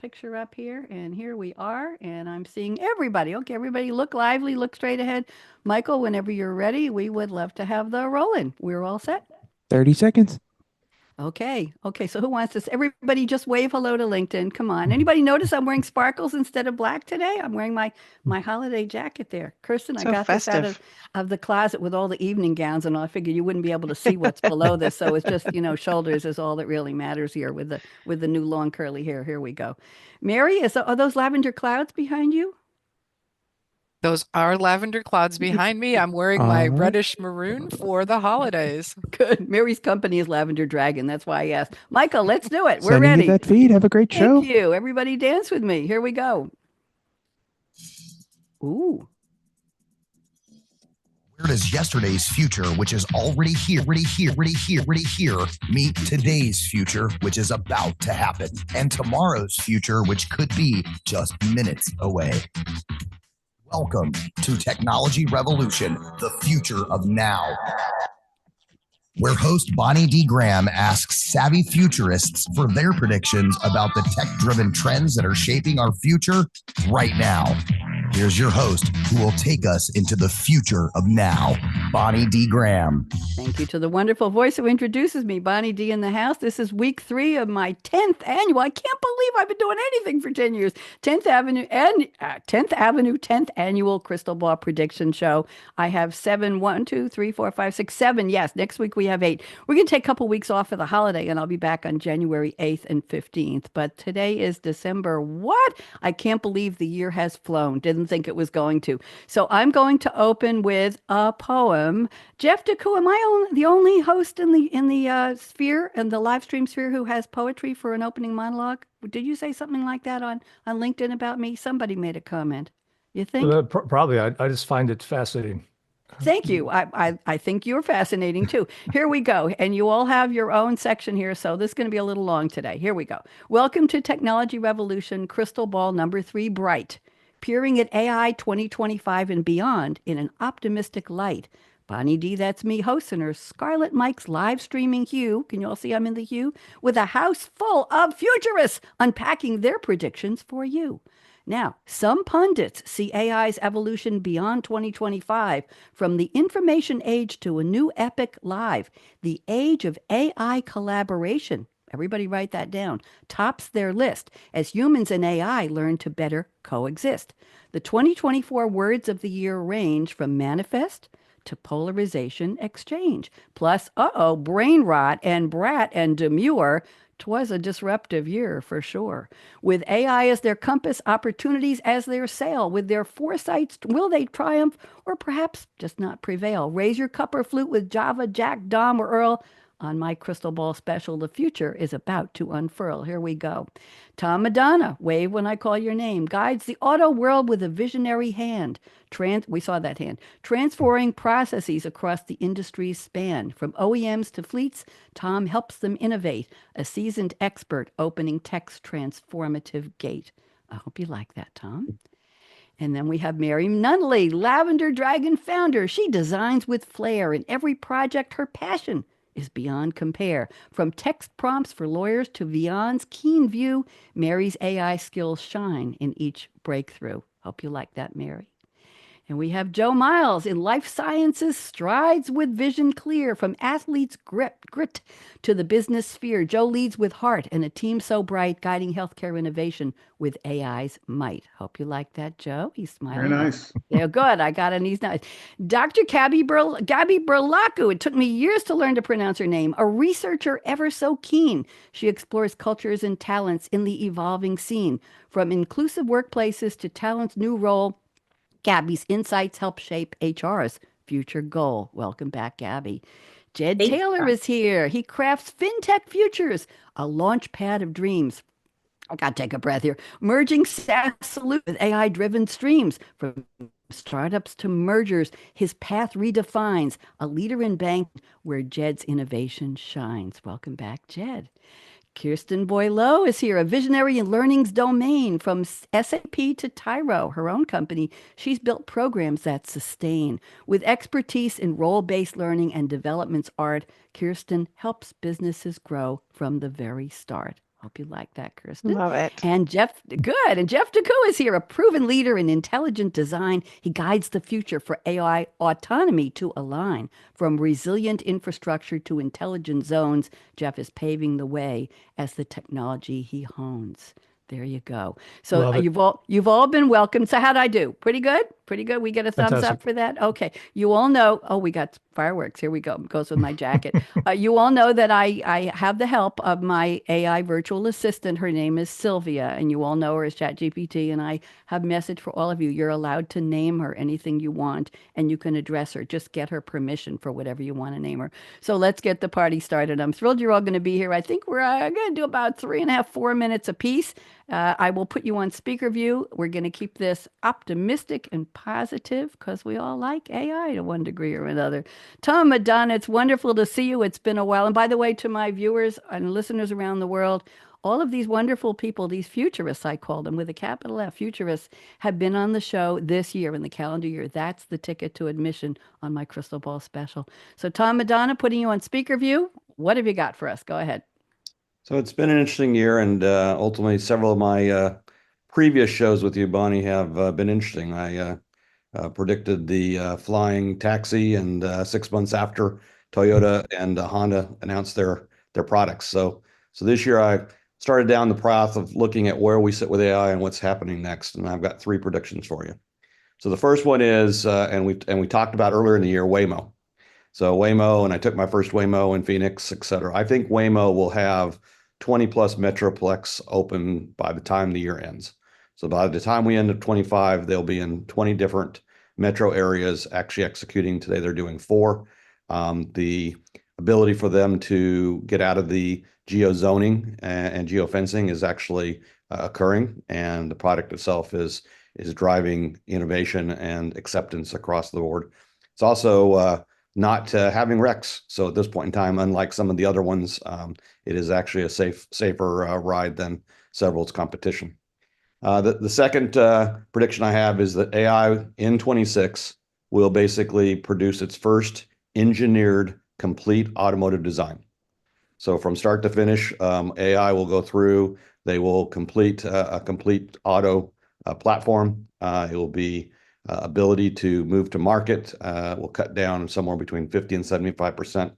picture up here, and here we are, and I'm seeing everybody. Okay, everybody look lively, look straight ahead. Michael, whenever you're ready, we would love to have the roll-in. We're all set. 30 seconds. Okay, so who wants this? Everybody just wave hello to LinkedIn. Come on. Anybody notice I'm wearing sparkles instead of black today? I'm wearing my holiday jacket there. Kirsten, I So got this out festive. of the closet with all the evening gowns and all. I figured you wouldn't be able to see what's below this. So it's just, shoulders is all that really matters here with the new long curly hair. Here we go. Mary, are those lavender clouds behind you? Those are lavender clouds behind me. I'm wearing my All right. reddish maroon for the holidays. Good. Mary's company is Lavender Dragon. That's why I asked. Michael, let's do it. We're Sending you ready. that feed. Have a great Thank show. you. Everybody dance with me. Here we go. Ooh. Where does yesterday's future, which is already here, meet today's future, which is about to happen, and tomorrow's future, which could be just minutes away? Welcome to Technology Revolution, the future of now, where host Bonnie D. Graham asks savvy futurists for their predictions about the tech-driven trends that are shaping our future right now. Here's your host, who will take us into the future of now, Bonnie D. Graham. Thank you to the wonderful voice who introduces me, Bonnie D. in the house. This is week 3 of my 10th annual. I can't believe I've been doing anything for 10 years. 10th Avenue and 10th Avenue 10th annual Crystal Ball prediction show. I have 7, 1, 2, 3, 4, 5, 6, 7. Yes, next week we have 8. We're going to take a couple weeks off for the holiday, and I'll be back on January 8th and 15th. But today is December. What? I can't believe the year has flown. Didn't think it was going to. So I'm going to open with a poem. Jeff DeCoe, am I the only host in the sphere and the live stream sphere who has poetry for an opening monologue? Did you say something like that on LinkedIn about me? Somebody made a comment. You think? Probably. I just find it fascinating. Thank you. I think you're fascinating too. Here we go. And you all have your own section here. So this is going to be a little long today. Here we go. Welcome to Technology Revolution, Crystal Ball number 3, Bright. Peering at AI 2025 and beyond in an optimistic light. Bonnie D, that's me, hosting her Scarlett Mike's live streaming hue. Can you all see I'm in the hue? With a house full of futurists unpacking their predictions for you. Now, some pundits see AI's evolution beyond 2025 from the information age to a new epic live, the age of AI collaboration. Everybody write that down. Tops their list as humans and AI learn to better coexist. The 2024 words of the year range from manifest to polarization exchange. Plus, brain rot and brat and demure. 'Twas a disruptive year for sure. With AI as their compass, opportunities as their sail, with their foresights, will they triumph or perhaps just not prevail? Raise your cup or flute with Java, Jack, Dom, or Earl. On my crystal ball special, the future is about to unfurl. Here we go. Tom Madonna, wave when I call your name, guides the auto world with a visionary hand. We saw that hand. Transferring processes across the industry's span. From OEMs to fleets, Tom helps them innovate. A seasoned expert opening tech's transformative gate. I hope you like that, Tom. And then we have Mary Nunnally, Lavender Dragon founder. She designs with flair in every project. Her passion is beyond compare. From text prompts for lawyers to Vion's keen view, Mary's AI skills shine in each breakthrough. Hope you like that, Mary. And we have Joe Miles in life sciences, strides with vision clear, from athletes' grit to the business sphere. Joe leads with heart and a team so bright, guiding healthcare innovation with AI's might. Hope you like that, Joe. He's smiling. Very nice. Yeah, good. I got it. And he's nice. Dr. Gabby Berlacu. It took me years to learn to pronounce her name. A researcher ever so keen. She explores cultures and talents in the evolving scene. From inclusive workplaces to talent's new role, Gabby's insights help shape HR's future goal. Welcome back, Gabby. Jed Taylor is here. He crafts fintech futures, a launch pad of dreams. I got to take a breath here. Merging SaaS solutions with AI-driven streams. From startups to mergers, his path redefines. A leader in banking where Jed's innovation shines. Welcome back, Jed. Kirsten Boileau is here, a visionary in learning's domain. From SAP to Tyro, her own company, she's built programs that sustain. With expertise in role-based learning and development's art, Kirsten helps businesses grow from the very start. Hope you like that, Kirsten. Love it. And good. And Jeff DeCoo is here, a proven leader in intelligent design. He guides the future for AI autonomy to align. From resilient infrastructure to intelligent zones, Jeff is paving the way as the technology he hones. There you go. So Love it. you've all been welcome. So how'd I do? Pretty good? Pretty good. We get a thumbs Fantastic. up for that. Okay. You all know. Oh, we got fireworks. Here we go. Goes with my jacket. You all know that I have the help of my AI virtual assistant. Her name is Sylvia, and you all know her as ChatGPT. And I have a message for all of you. You're allowed to name her anything you want, and you can address her. Just get her permission for whatever you want to name her. So let's get the party started. I'm thrilled you're all going to be here. I think we're going to do about 3.5, 4 minutes apiece. I will put you on speaker view. We're going to keep this optimistic and positive because we all like AI to one degree or another. Tom, Madonna, it's wonderful to see you. It's been a while. And by the way, to my viewers and listeners around the world, all of these wonderful people, these futurists, I call them with a capital F, futurists, have been on the show this year in the calendar year. That's the ticket to admission on my Crystal Ball special. So Tom, Madonna, putting you on speaker view. What have you got for us? Go ahead. So it's been an interesting year, and ultimately several of my previous shows with you, Bonnie, have been interesting. I predicted the flying taxi, and 6 months after, Toyota and Honda announced their products. So this year I started down the path of looking at where we sit with AI and what's happening next, and I've got 3 predictions for you. So the first one is, and we talked about earlier in the year, Waymo. So Waymo, and I took my first Waymo in Phoenix, et cetera. I think Waymo will have 20 plus Metroplex open by the time the year ends. So by the time we end up 25, they'll be in 20 different metro areas actually executing. Today they're doing 4. The ability for them to get out of the geo-zoning and geofencing is actually occurring, and the product itself is driving innovation and acceptance across the board. It's also not having wrecks. So at this point in time, unlike some of the other ones, it is actually a safer ride than several of its competition. The second prediction I have is that AI in 26 will basically produce its first engineered complete automotive design. So from start to finish, AI will go through, they will complete a complete auto platform. It will be ability to move to market, will cut down somewhere between 50 and 75%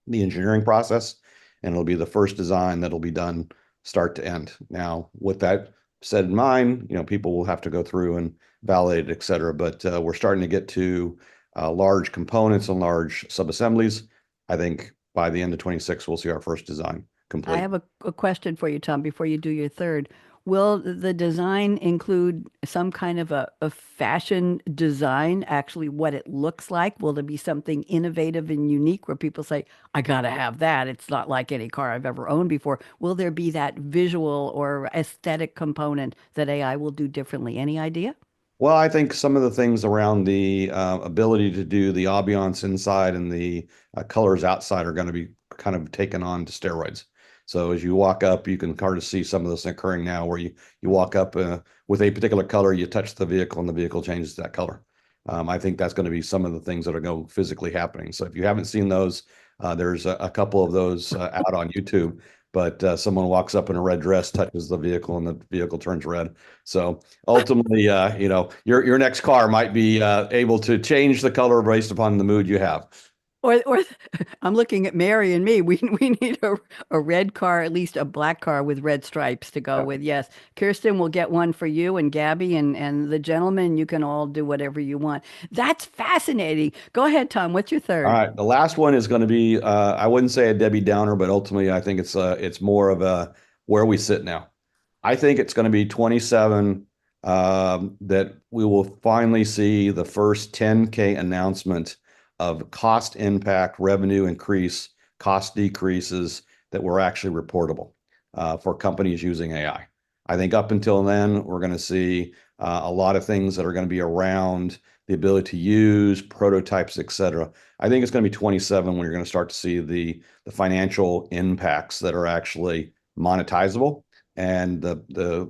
the engineering process, and it'll be the first design that'll be done start to end. Now, with that said in mind, people will have to go through and validate it, et cetera, but we're starting to get to large components and large subassemblies. I think by the end of 26, we'll see our first design complete. I have a question for you, Tom, before you do your third. Will the design include some kind of a fashion design, actually what it looks like? Will there be something innovative and unique where people say, I got to have that? It's not like any car I've ever owned before. Will there be that visual or aesthetic component that AI will do differently? Any idea? Well, I think some of the things around the ability to do the ambiance inside and the colors outside are going to be kind of taken on to steroids. So as you walk up, you can kind of see some of this occurring now where you walk up with a particular color, you touch the vehicle and the vehicle changes that color. I think that's going to be some of the things that are going physically happening. So if you haven't seen those, there's a couple of those out on YouTube, but someone walks up in a red dress, touches the vehicle, and the vehicle turns red. So ultimately, your next car might be able to change the color based upon the mood you have. Or I'm looking at Mary and me. We need a red car, at least a black car with red stripes to go with. Yes, Kirsten will get one for you, and Gabby and the gentleman. You can all do whatever you want. That's fascinating. Go ahead, Tom. What's your third? All right, the last one is going to be I wouldn't say a Debbie Downer, but ultimately I think it's more of a where we sit now. I think it's going to be 27 that we will finally see the first 10K announcement of cost impact, revenue increase, cost decreases that were actually reportable for companies using AI. I think up until then, we're going to see a lot of things that are going to be around the ability to use prototypes, et cetera. I think it's going to be 27 when you're going to start to see the financial impacts that are actually monetizable, and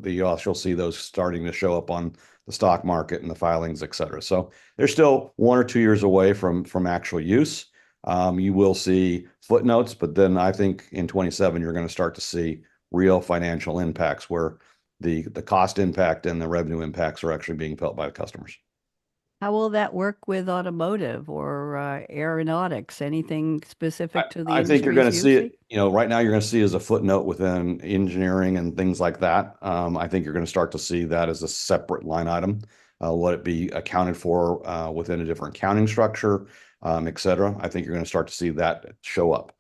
you'll see those starting to show up on the stock market and the filings, et cetera. So they're still 1 or 2 years away from actual use. You will see footnotes, but then I think in 27, you're going to start to see real financial impacts where the cost impact and the revenue impacts are actually being felt by the customers. How will that work with automotive or aeronautics? Anything specific to the I think you're going to industries see you see? it, right now you're going to see as a footnote within engineering and things like that. I think you're going to start to see that as a separate line item. Let it be accounted for within a different accounting structure, et cetera. I think you're going to start to see that show up.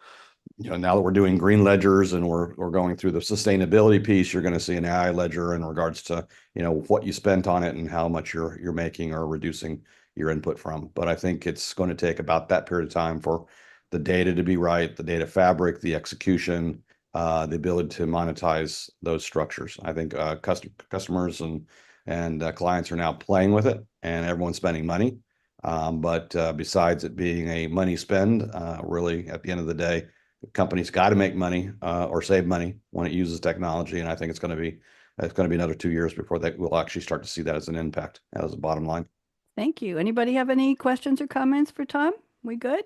Now that we're doing green ledgers and we're going through the sustainability piece, you're going to see an AI ledger in regards to, what you spent on it and how much you're making or reducing your input from. But I think it's going to take about that period of time for the data to be right, the data fabric, the execution, the ability to monetize those structures. I think customers and clients are now playing with it, and everyone's spending money. But besides it being a money spend, really at the end of the day, the company's got to make money or save money when it uses technology, and I think it's going to be another 2 years before that we'll actually start to see that as an impact, as a bottom line. Thank you. Anybody have any questions or comments for Tom? We good?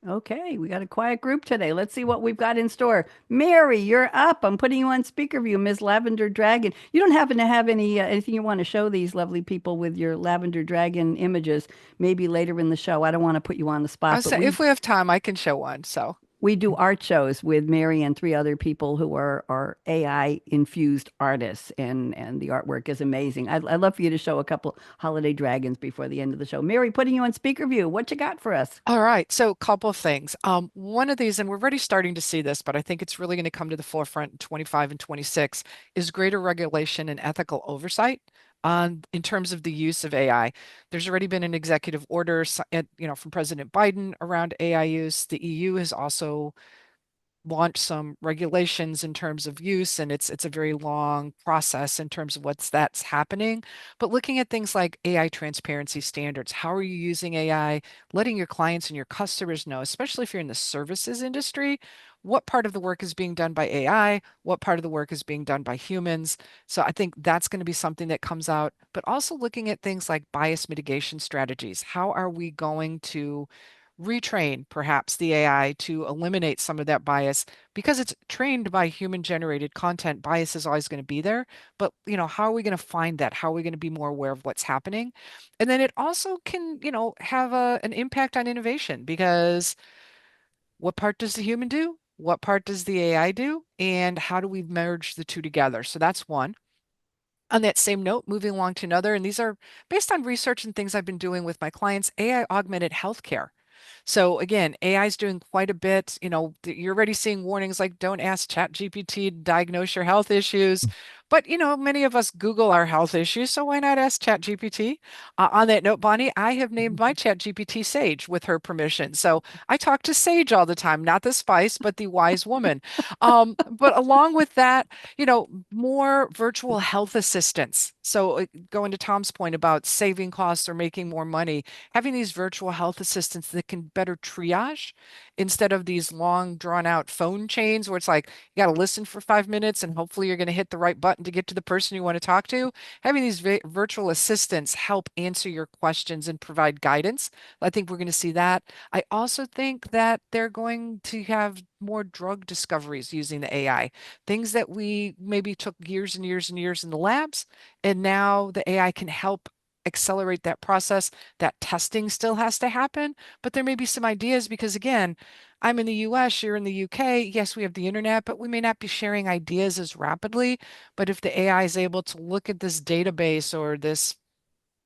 Okay, we got a quiet group today. Let's see what we've got in store. Mary, you're up. I'm putting you on speaker view, Ms. Lavender Dragon. You don't happen to have anything you want to show these lovely people with your Lavender Dragon images? Maybe later in the show. I don't want to put you on the spot, I'll say if we have time, I can show one. So we do art shows with Mary and 3 other people who are AI infused artists, and the artwork is amazing. I'd love for you to show a couple holiday dragons before the end of the show. Mary, putting you on speaker view. What you got for us? all right, so a couple of things. One of these, and we're already starting to see this, but I think it's really going to come to the forefront in 25 and 26, is greater regulation and ethical oversight on in terms of the use of AI. There's already been an executive order, from President Biden around AI use. The EU has also launch some regulations in terms of use, and it's a very long process in terms of that's happening. But looking at things like AI transparency standards, how are you using AI, letting your clients and your customers know, especially if you're in the services industry, what part of the work is being done by AI, what part of the work is being done by humans. So I think that's going to be something that comes out, but also looking at things like bias mitigation strategies. How are we going to retrain perhaps the AI to eliminate some of that bias? Because it's trained by human generated content, bias is always going to be there. But, how are we going to find that? How are we going to be more aware of what's happening? And then it also can, have an impact on innovation, because what part does the human do? What part does the AI do? And how do we merge the two together? So that's one. On that same note, moving along to another, and these are based on research and things I've been doing with my clients, AI augmented healthcare. So again, AI is doing quite a bit. You're already seeing warnings like don't ask ChatGPT to diagnose your health issues. But many of us Google our health issues, so why not ask ChatGPT? On that note, Bonnie, I have named my ChatGPT Sage with her permission. So I talk to Sage all the time, not the spice, but the wise woman. But along with that, more virtual health assistants. So going to Tom's point about saving costs or making more money, having these virtual health assistants that can better triage instead of these long drawn out phone chains where it's like you got to listen for 5 minutes and hopefully you're going to hit the right button to get to the person you want to talk to. Having these virtual assistants help answer your questions and provide guidance. I think we're going to see that. I also think that they're going to have more drug discoveries using the AI, things that we maybe took years and years and years in the labs, and now the AI can help accelerate that process. That testing still has to happen, but there may be some ideas because, again, I'm in the US, you're in the UK. Yes, we have the internet, but we may not be sharing ideas as rapidly. But if the AI is able to look at this database or this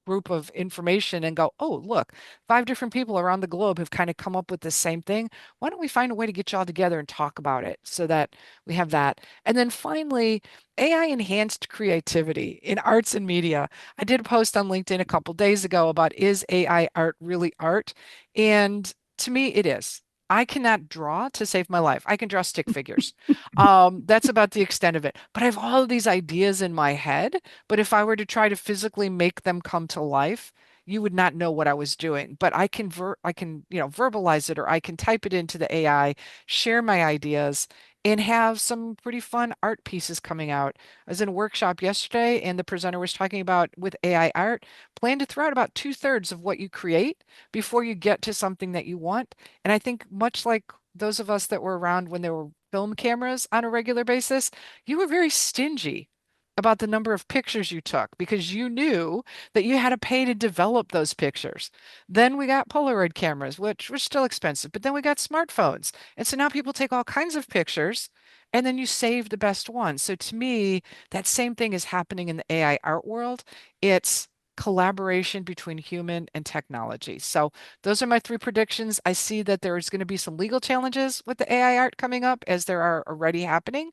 group of information and go, oh, look, 5 different people around the globe have kind of come up with the same thing. Why don't we find a way to get you all together and talk about it so that we have that? And then finally, AI enhanced creativity in arts and media. I did a post on LinkedIn a couple days ago about, is AI art really art? And to me, it is. I cannot draw to save my life. I can draw stick figures. That's about the extent of it. But I have all of these ideas in my head. But if I were to try to physically make them come to life, you would not know what I was doing. But I can verbalize it, or I can type it into the AI, share my ideas, and have some pretty fun art pieces coming out. I was in a workshop yesterday, and the presenter was talking about with AI art, plan to throw out about 2/3 of what you create before you get to something that you want. And I think much like those of us that were around when there were film cameras on a regular basis, you were very stingy about the number of pictures you took because you knew that you had to pay to develop those pictures. Then we got Polaroid cameras, which were still expensive, but then we got smartphones. And so now people take all kinds of pictures and then you save the best ones. So to me, that same thing is happening in the AI art world. It's collaboration between human and technology. So those are my three predictions. I see that there is going to be some legal challenges with the AI art coming up, as there are already happening.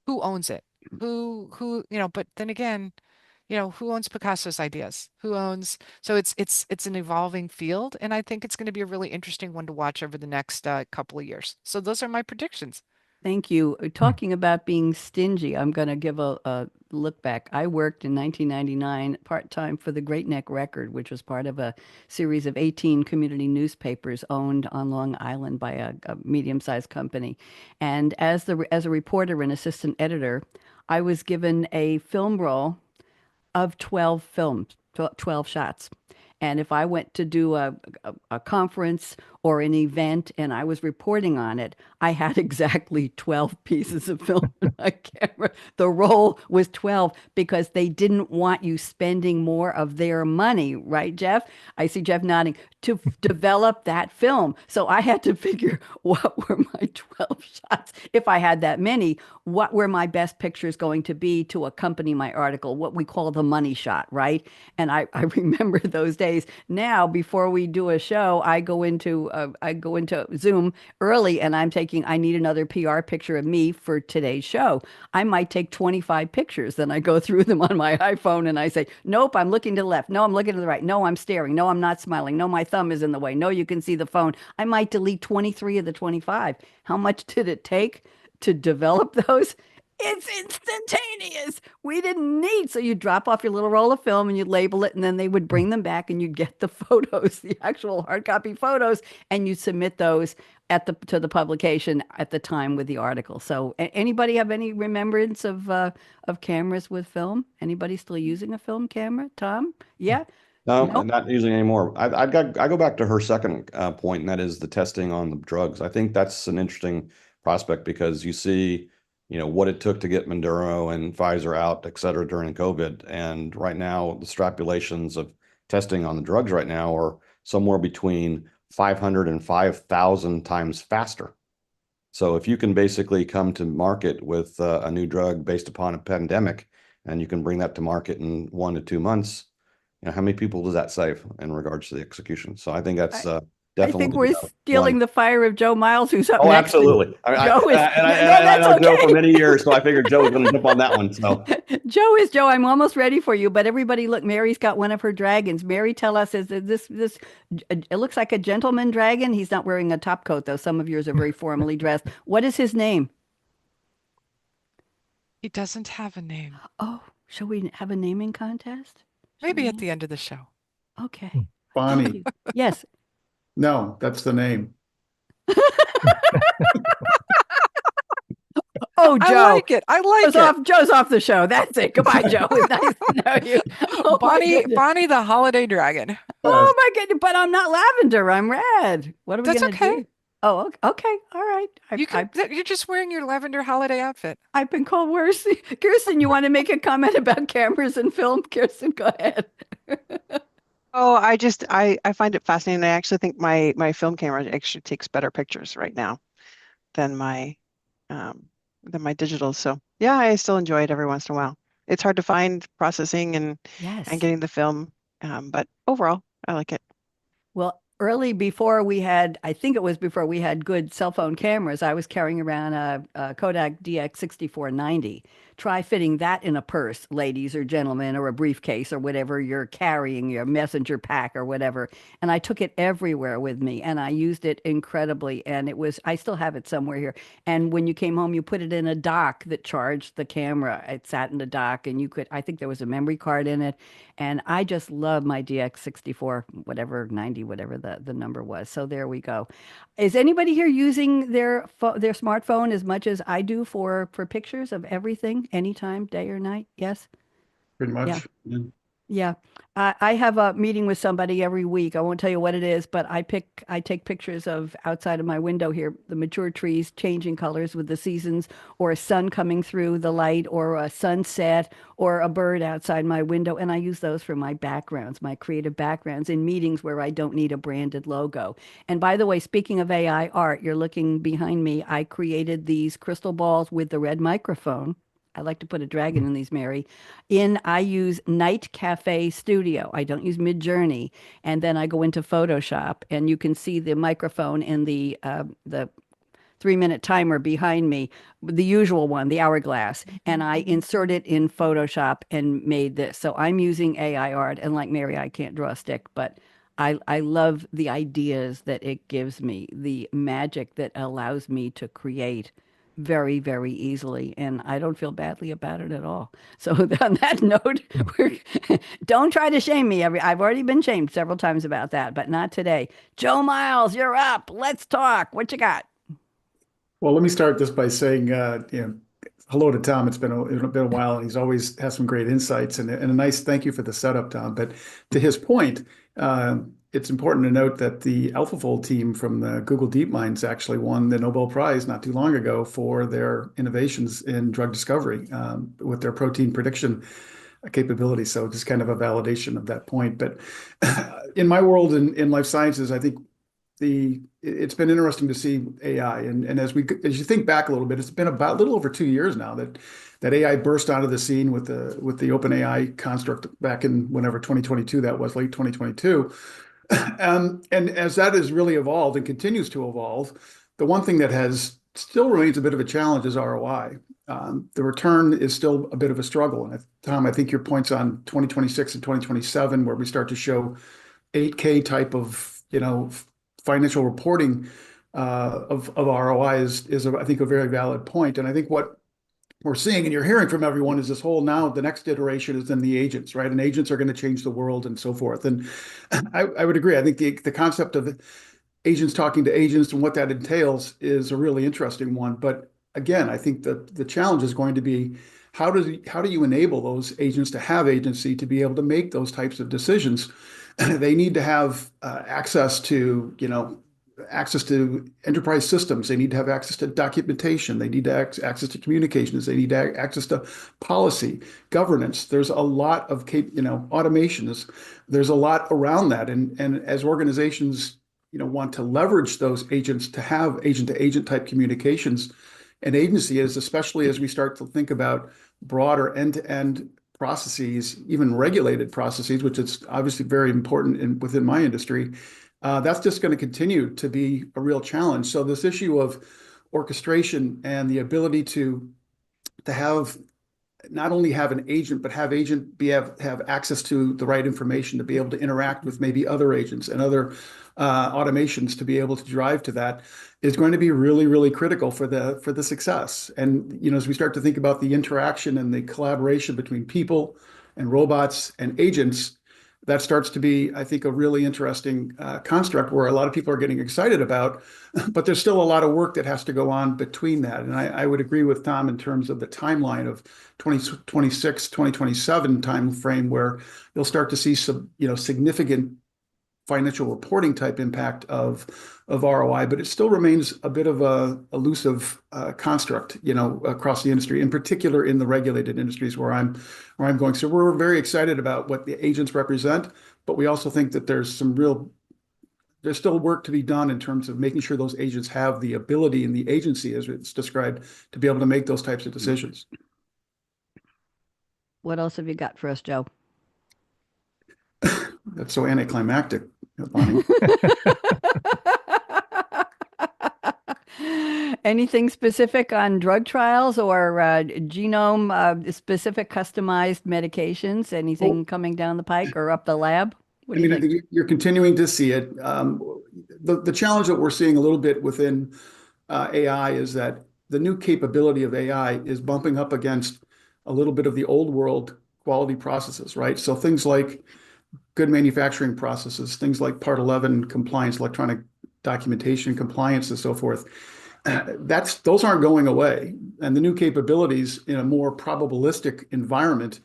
Who owns it? But then again, who owns Picasso's ideas? Who owns, so it's an evolving field, and I think it's going to be a really interesting one to watch over the next couple of years. So those are my predictions. Thank you. Talking about being stingy, I'm going to give a look back. I worked in 1999 part-time for the Great Neck Record, which was part of a series of 18 community newspapers owned on Long Island by a medium-sized company. And as a reporter and assistant editor, I was given a film roll of 12 films, 12 shots. And if I went to do a conference or an event and I was reporting on it, I had exactly 12 pieces of film on my camera. The roll was 12 because they didn't want you spending more of their money, right, Jeff? I see Jeff nodding, to develop that film. So I had to figure what were my 12 shots. If I had that many, what were my best pictures going to be to accompany my article, what we call the money shot, right? And I remember those days. Now, before we do a show, I go into Zoom early, and I need another PR picture of me for today's show. I might take 25 pictures, then I go through them on my iPhone, and I say, nope, I'm looking to the left. No, I'm looking to the right. No, I'm staring. No, I'm not smiling. No, my thumb is in the way. No, you can see the phone. I might delete 23 of the 25. How much did it take to develop those? It's instantaneous. We didn't need. So you drop off your little roll of film and you label it, and then they would bring them back and you'd get the photos, the actual hard copy photos, and you submit those to the publication at the time with the article. So anybody have any remembrance of cameras with film? Anybody still using a film camera? Tom? Yeah? No, Nope. not using anymore. I go back to her second point, and that is the testing on the drugs. I think that's an interesting prospect because you see, what it took to get Maduro and Pfizer out, et cetera, during COVID. And right now, the extrapolations of testing on the drugs right now are somewhere between 500 and 5,000 times faster. So if you can basically come to market with a new drug based upon a pandemic, and you can bring that to market in 1 to 2 months, how many people does that save in regards to the execution? So I think that's I think definitely we're stealing the fire of Joe Miles, who's up Oh, next. absolutely. Joe is, I that's know Joe for okay. many years, so I figured Joe was going to jump on that one. So Joe is Joe. I'm almost ready for you, but everybody, look, Mary's got one of her dragons. Mary, tell us, is this it looks like a gentleman dragon. He's not wearing a top coat, though. Some of yours are very formally dressed. What is his name? He doesn't have a name. Oh, shall we have a naming contest? Maybe at the end of the show. Okay. Bonnie. Yes. No, that's the name. Oh, Joe. I like it. I like it. Joe's off the show. That's it. Goodbye, Joe. It's nice to know you. Oh, Bonnie the holiday dragon. Oh my goodness. But I'm not lavender. I'm red. What are we That's going to okay. do? Oh, okay. All right. You're just wearing your lavender holiday outfit. I've been called worse. Kirsten, you want to make a comment about cameras and film? Kirsten, go ahead. Oh, I find it fascinating. I actually think my film camera actually takes better pictures right now than my digital. So yeah, I still enjoy it every once in a while. It's hard to find processing and getting the film, but overall, I like it. Well, I think it was before we had good cell phone cameras, I was carrying around a Kodak DX6490. Try fitting that in a purse, ladies or gentlemen, or a briefcase or whatever you're carrying, your messenger pack or whatever. And I took it everywhere with me and I used it incredibly. And I still have it somewhere here. And when you came home, you put it in a dock that charged the camera. It sat in the dock and I think there was a memory card in it. And I just love my DX64, whatever, 90, whatever the number was. So there we go. Is anybody here using their smartphone as much as I do for pictures of everything, anytime, day or night? Yes? Pretty much. Yeah. Yeah. Yeah. I have a meeting with somebody every week. I won't tell you what it is, but I take pictures of outside of my window here, the mature trees changing colors with the seasons, or a sun coming through the light, or a sunset, or a bird outside my window. And I use those for my backgrounds, my creative backgrounds in meetings where I don't need a branded logo. And by the way, speaking of AI art, you're looking behind me. I created these crystal balls with the red microphone. I like to put a dragon in these, Mary. I use Night Cafe Studio. I don't use Midjourney, and then I go into Photoshop, and you can see the microphone and the 3 minute timer behind me, the usual one, the hourglass, and I insert it in Photoshop and made this. So I'm using AI art, and like Mary, I can't draw a stick, but I love the ideas that it gives me, the magic that allows me to create very, very easily. And I don't feel badly about it at all. So on that note, don't try to shame me. I've already been shamed several times about that, but not today. Joe Miles, you're up. Let's talk. What you got? Well, let me start this by saying, hello to Tom. It's been a while, and he's always has some great insights and a nice thank you for the setup, Tom. But to his point, it's important to note that the AlphaFold team from the Google DeepMinds actually won the Nobel Prize not too long ago for their innovations in drug discovery with their protein prediction capability. So just kind of a validation of that point. But in my world in life sciences, I think it's been interesting to see AI, and as you think back a little bit, it's been about a little over 2 years now that AI burst onto the scene with the OpenAI construct back in whenever 2022 that was, late 2022. And as that has really evolved and continues to evolve, the one thing that has still remains a bit of a challenge is ROI. The return is still a bit of a struggle. And Tom, I think your points on 2026 and 2027, where we start to show 8K type of financial reporting of ROI is I think a very valid point. And I think what we're seeing and you're hearing from everyone is this whole, now the next iteration is then the agents, right? And agents are going to change the world and so forth. And I would agree. I think the concept of agents talking to agents and what that entails is a really interesting one. But again, I think that the challenge is going to be how do you enable those agents to have agency to be able to make those types of decisions? They need to have access to enterprise systems. They need to have access to documentation. They need to have access to communications. They need to have access to policy, governance. There's a lot of automations. There's a lot around that. And as organizations want to leverage those agents to have agent-to-agent type communications, and agency is, especially as we start to think about broader end-to-end processes, even regulated processes, which is obviously very important within my industry. That's just going to continue to be a real challenge. So this issue of orchestration and the ability to have not only have an agent, but have access to the right information to be able to interact with maybe other agents and other automations to be able to drive to that is going to be really, really critical for the success. And as we start to think about the interaction and the collaboration between people and robots and agents, that starts to be, I think, a really interesting construct where a lot of people are getting excited about, but there's still a lot of work that has to go on between that. And I would agree with Tom in terms of the timeline of 2026, 2027 time frame, where you'll start to see some, significant financial reporting type impact of ROI, but it still remains a bit of a elusive construct, across the industry, in particular in the regulated industries where I'm going. So we're very excited about what the agents represent, but we also think that there's still work to be done in terms of making sure those agents have the ability and the agency, as it's described, to be able to make those types of decisions. What else have you got for us, Joe? That's so anticlimactic, Bonnie. Anything specific on drug trials or genome specific customized medications? Anything coming down the pike or up the lab? What do you think? You're continuing to see it. The challenge that we're seeing a little bit within AI is that the new capability of AI is bumping up against a little bit of the old world quality processes, right? So things like good manufacturing processes, things like Part 11 compliance, electronic documentation compliance, and so forth. Those aren't going away. And the new capabilities in a more probabilistic environment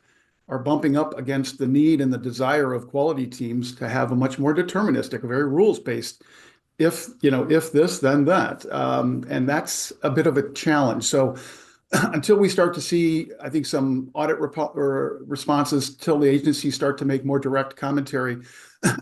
are bumping up against the need and the desire of quality teams to have a much more deterministic, very rules-based, if this, then that. And that's a bit of a challenge. So until we start to see, I think, some audit responses, till the agencies start to make more direct commentary,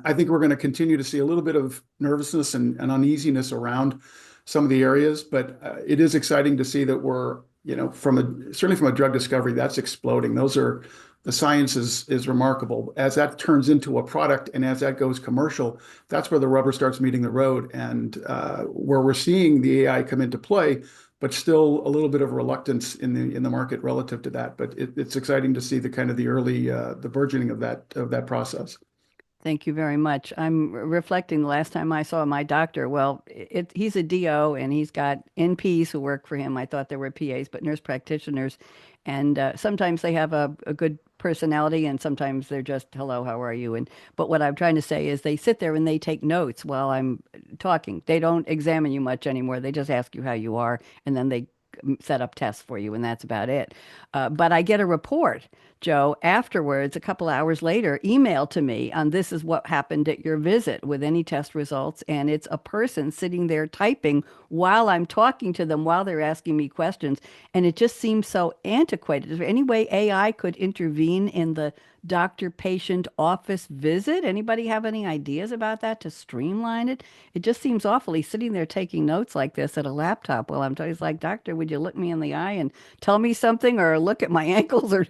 I think we're going to continue to see a little bit of nervousness and uneasiness around some of the areas. But it is exciting to see that we're, certainly from a drug discovery, that's exploding. The science is remarkable. As that turns into a product and as that goes commercial, that's where the rubber starts meeting the road, and where we're seeing the AI come into play, but still a little bit of reluctance in the market relative to that. But it's exciting to see the kind of the early the burgeoning of that process. Thank you very much. I'm reflecting the last time I saw my doctor. Well, he's a DO and he's got NPs who work for him. I thought there were PAs, but nurse practitioners. And sometimes they have a good personality and sometimes they're just, hello, how are you? But what I'm trying to say is they sit there and they take notes while I'm talking. They don't examine you much anymore. They just ask you how you are, and then they set up tests for you, and that's about it. But I get a report, Joe, afterwards, a couple hours later, emailed to me on this is what happened at your visit with any test results. And it's a person sitting there typing while I'm talking to them, while they're asking me questions. And it just seems so antiquated. Is there any way AI could intervene in the doctor-patient office visit? Anybody have any ideas about that to streamline it? It just seems awfully sitting there taking notes like this at a laptop while I'm talking. It's like, doctor, would you look me in the eye and tell me something, or look at my ankles, or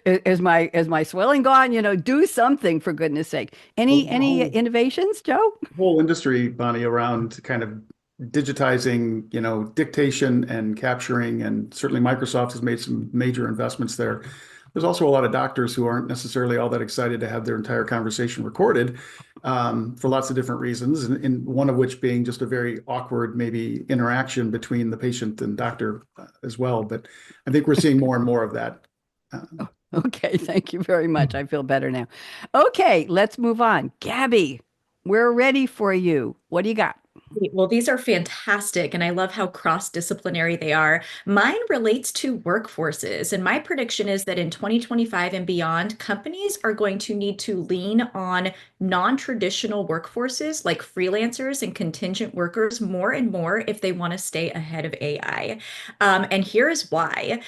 is my swelling gone? Do something, for goodness sake. Any innovations, Joe? Whole industry, Bonnie, around kind of digitizing, dictation and capturing, and certainly Microsoft has made some major investments there. There's also a lot of doctors who aren't necessarily all that excited to have their entire conversation recorded for lots of different reasons, and one of which being just a very awkward, maybe, interaction between the patient and doctor as well. But I think we're seeing more and more of that. Okay, thank you very much. I feel better now. Okay, let's move on. Gabby, we're ready for you. What do you got? Well, these are fantastic, and I love how cross-disciplinary they are. Mine relates to workforces, and my prediction is that in 2025 and beyond, companies are going to need to lean on non-traditional workforces like freelancers and contingent workers more and more if they want to stay ahead of AI. And here's why.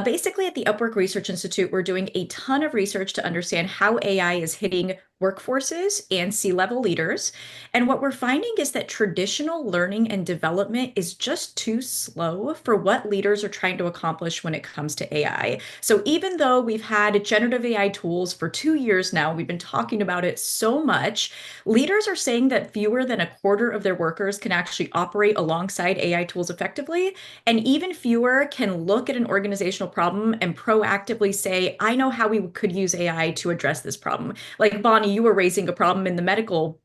Basically, at the Upwork Research Institute, we're doing a ton of research to understand how AI is hitting workforces and C-level leaders. And what we're finding is that traditional learning and development is just too slow for what leaders are trying to accomplish when it comes to AI. So even though we've had generative AI tools for 2 years now, we've been talking about it so much, leaders are saying that fewer than a quarter of their workers can actually operate alongside AI tools effectively. And even fewer can look at an organizational problem and proactively say, I know how we could use AI to address this problem. Like, Bonnie, you were raising a problem in the medical,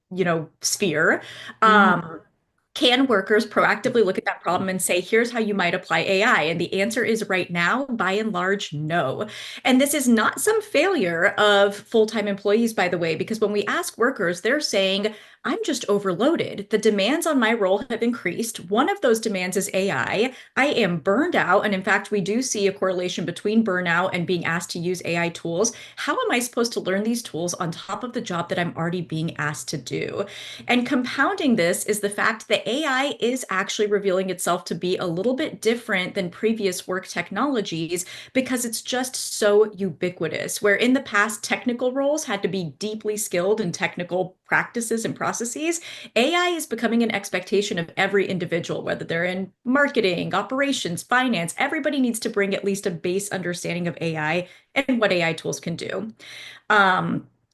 sphere. Can workers proactively look at that problem and say, here's how you might apply AI? And the answer is right now, by and large, no. And this is not some failure of full-time employees, by the way, because when we ask workers, they're saying, I'm just overloaded. The demands on my role have increased. One of those demands is AI. I am burned out. And in fact, we do see a correlation between burnout and being asked to use AI tools. How am I supposed to learn these tools on top of the job that I'm already being asked to do? And compounding this is the fact that AI is actually revealing itself to be a little bit different than previous work technologies because it's just so ubiquitous. Where in the past, technical roles had to be deeply skilled in technical practices and processes, AI is becoming an expectation of every individual, whether they're in marketing, operations, finance. Everybody needs to bring at least a base understanding of AI and what AI tools can do.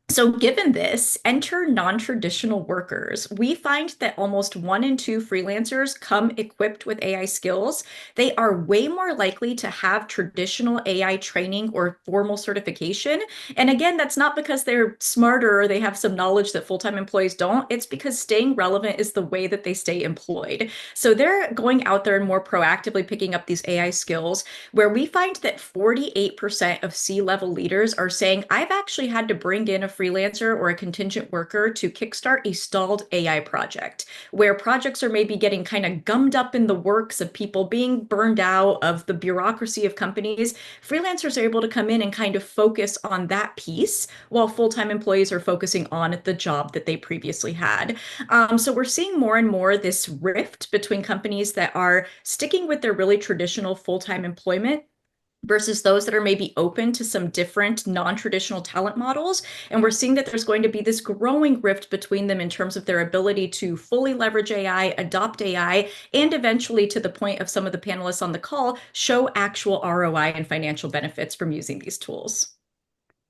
So given this, enter non-traditional workers. We find that almost 1 in 2 freelancers come equipped with AI skills. They are way more likely to have traditional AI training or formal certification. And again, that's not because they're smarter or they have some knowledge that full-time employees don't. It's because staying relevant is the way that they stay employed. So they're going out there and more proactively picking up these AI skills, where we find that 48% of C-level leaders are saying, I've actually had to bring in a freelancer or a contingent worker to kickstart a stalled AI project, where projects are maybe getting kind of gummed up in the works of people being burned out of the bureaucracy of companies. Freelancers are able to come in and kind of focus on that piece while full-time employees are focusing on the job that they previously had. So we're seeing more and more this rift between companies that are sticking with their really traditional full-time employment versus those that are maybe open to some different non-traditional talent models. And we're seeing that there's going to be this growing rift between them in terms of their ability to fully leverage AI, adopt AI, and eventually, to the point of some of the panelists on the call, show actual ROI and financial benefits from using these tools.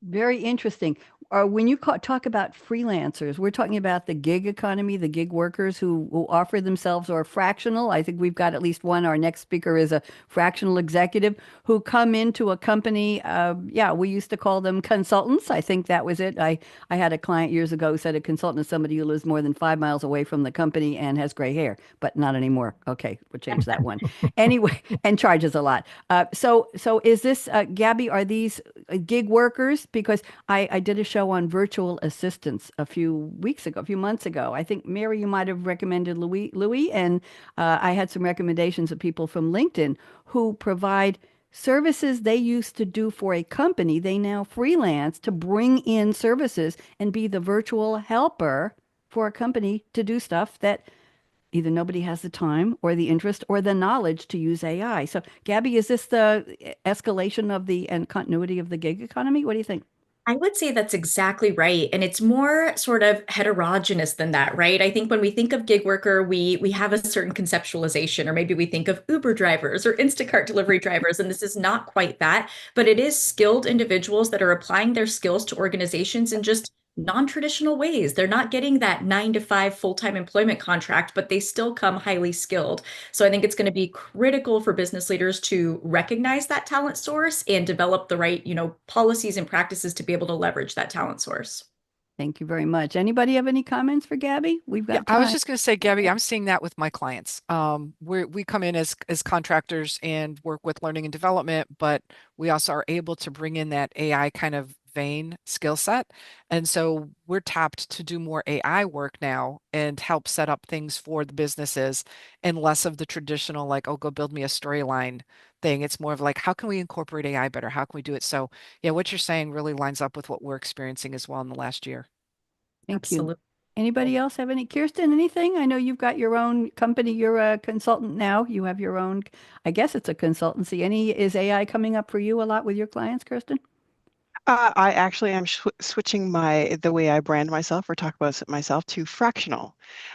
Very interesting. When you talk about freelancers, we're talking about the gig economy, the gig workers who offer themselves or fractional. I think we've got at least one. Our next speaker is a fractional executive who come into a company. Yeah, we used to call them consultants. I think that was it. I had a client years ago who said a consultant is somebody who lives more than 5 miles away from the company and has gray hair, but not anymore. Okay, we'll change that one. Anyway, and charges a lot. So is this, Gabby, are these gig workers? Because I did a show on virtual assistants a few months ago. I think, Mary, you might have recommended Louis, and I had some recommendations of people from LinkedIn who provide services they used to do for a company. They now freelance to bring in services and be the virtual helper for a company to do stuff that either nobody has the time or the interest or the knowledge to use AI. So, Gabby, is this the escalation of the and continuity of the gig economy? What do you think? I would say that's exactly right. And it's more sort of heterogeneous than that, right? I think when we think of gig worker, we have a certain conceptualization, or maybe we think of Uber drivers or Instacart delivery drivers, and this is not quite that, but it is skilled individuals that are applying their skills to organizations in just non-traditional ways. They're not getting that 9 to 5 full-time employment contract, but they still come highly skilled. So I think it's going to be critical for business leaders to recognize that talent source and develop the right, policies and practices to be able to leverage that talent source. Thank you very much. Anybody have any comments for Gabby? We've Yeah, got I was time. just going to say, Gabby, I'm seeing that with my clients. We come in as contractors and work with learning and development, but we also are able to bring in that AI kind of vein skill set. And so we're tapped to do more AI work now and help set up things for the businesses and less of the traditional, like, oh, go build me a storyline thing. It's more of like, how can we incorporate AI better? How can we do it? So yeah, what you're saying really lines up with what we're experiencing as well in the last year. Thank you. Absolutely. Anybody else have any? Kirsten, anything? I know you've got your own company. You're a consultant now. You have your own, I guess it's a consultancy. Is AI coming up for you a lot with your clients, Kirsten? I actually am switching the way I brand myself or talk about myself to fractional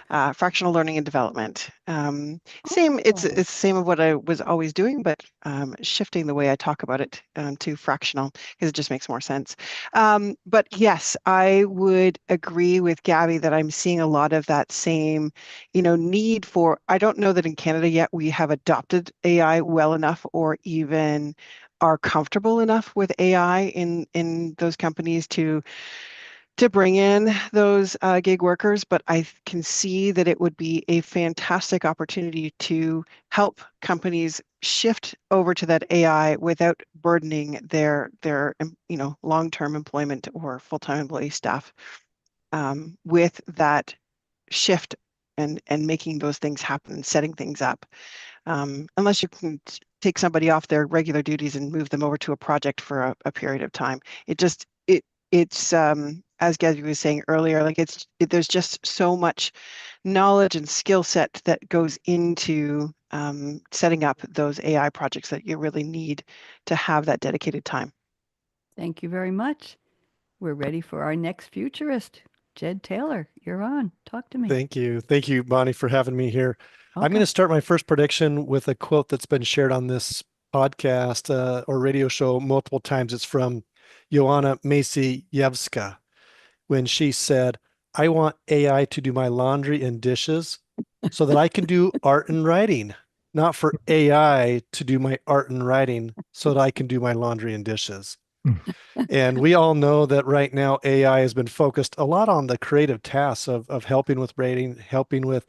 learning and development. It's the same of what I was always doing, but shifting the way I talk about it to fractional because it just makes more sense. But yes, I would agree with Gabby that I'm seeing a lot of that same, need for. I don't know that in Canada yet we have adopted AI well enough or even are comfortable enough with AI in those companies to bring in those gig workers, but I can see that it would be a fantastic opportunity to help companies shift over to that AI without burdening their long-term employment or full-time employee staff with that shift and making those things happen and setting things up. Unless you can take somebody off their regular duties and move them over to a project for a period of time. It's as Gabby was saying earlier, like there's just so much knowledge and skill set that goes into setting up those AI projects that you really need to have that dedicated time. Thank you very much. We're ready for our next futurist. Jed Taylor, you're on. Talk to me. Thank you. Thank you, Bonnie, for having me here. I'm Okay. going to start my first prediction with a quote that's been shared on this podcast or radio show multiple times. It's from Joanna Maciejewska when she said, I want AI to do my laundry and dishes so that I can do art and writing, not for AI to do my art and writing so that I can do my laundry and dishes. And we all know that right now AI has been focused a lot on the creative tasks of helping with writing, helping with